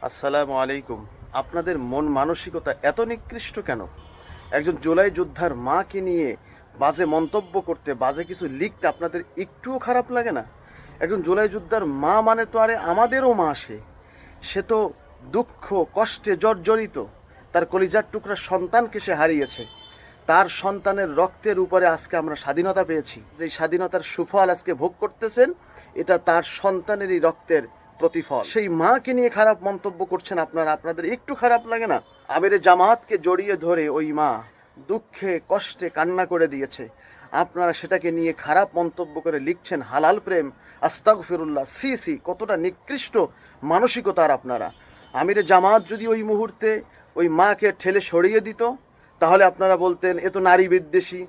আসসালামু আলাইকুম। আপনাদের মন মানসিকতা এত নিকৃষ্ট কেন? একজন জুলাই যোদ্ধার মাকে নিয়ে বাজে মন্তব্য করতে, বাজে কিছু লিখতে আপনাদের একটুও খারাপ লাগে না? একজন জুলাই যোদ্ধার মা মানে তো আরে আমাদেরও মা সে। সে তো দুঃখ কষ্টে জর্জরিত। তার কলিজার টুকরা সন্তানকে সে হারিয়েছে। তার সন্তানের রক্তের উপরে আজকে আমরা স্বাধীনতা পেয়েছি। যেই স্বাধীনতার সুফল আজকে ভোগ করতেছেন, এটা তার সন্তানেরই রক্তের প্রতিফল। সেই মাকে নিয়ে খারাপ মন্তব্য করছেন আপনারা, আপনাদের একটু খারাপ লাগে না? আমিরে জামাতকে জড়িয়ে ধরে ওই মা দুঃখে কষ্টে কান্না করে দিয়েছে, আপনারা সেটাকে নিয়ে খারাপ মন্তব্য করে লিখছেন হালাল প্রেম, আস্তাগফিরুল্লাহ। সি সি, কতটা নিকৃষ্ট মানসিকতার আপনারা। আমিরে জামাত যদি ওই মুহূর্তে ওই মাকে ঠেলে সরিয়ে দিত, তাহলে আপনারা বলতেন এ তো নারী বিদ্বেষী।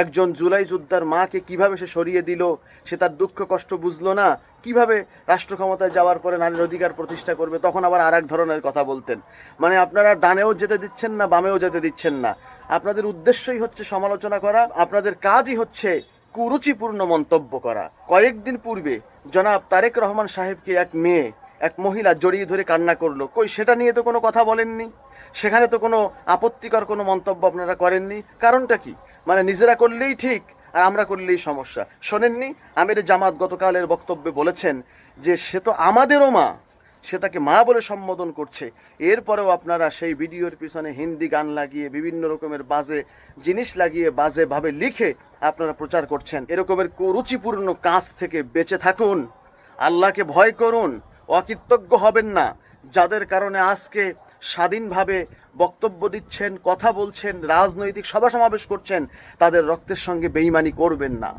একজন জুলাই যোদ্ধার মাকে কিভাবে সে সরিয়ে দিল, সে তার দুঃখ কষ্ট বুঝলো না, কিভাবে রাষ্ট্র ক্ষমতায় যাওয়ার পরে নারীর অধিকার প্রতিষ্ঠা করবে, তখন আবার আর এক ধরনের কথা বলতেন। মানে আপনারা ডানেও যেতে দিচ্ছেন না, বামেও যেতে দিচ্ছেন না। আপনাদের উদ্দেশ্যই হচ্ছে সমালোচনা করা, আপনাদের কাজই হচ্ছে কুরুচিপূর্ণ মন্তব্য করা। কয়েকদিন পূর্বে জনাব তারেক রহমান সাহেবকে এক মহিলা জড়িয়ে ধরে কান্না করলো, কই সেটা নিয়ে তো কোনো কথা বলেননি, সেখানে তো কোনো আপত্তিকর কোনো মন্তব্য আপনারা করেননি। কারণটা কি? মানে নিজেরা করলেই ঠিক আর আমরা করলেই সমস্যা। শোনেননি আমিরে জামাত গতকালের বক্তব্যে বলেছেন যে সে তো আমাদেরও মা, সে তাকে মা বলে সম্বোধন করছে। এরপরেও আপনারা সেই ভিডিওর পিছনে হিন্দি গান লাগিয়ে, বিভিন্ন রকমের বাজে জিনিস লাগিয়ে, বাজেভাবে লিখে আপনারা প্রচার করছেন। এরকমের কুরুচিপূর্ণ কাজ থেকে বেঁচে থাকুন, আল্লাহকে ভয় করুন, অকৃতজ্ঞ হবেন না। যাদের কারণে আজকে স্বাধীনভাবে বক্তব্য দিচ্ছেন, কথা বলছেন, রাজনৈতিক সভা সমাবেশ করছেন, তাদের রক্তের সঙ্গে বেইমানি করবেন না।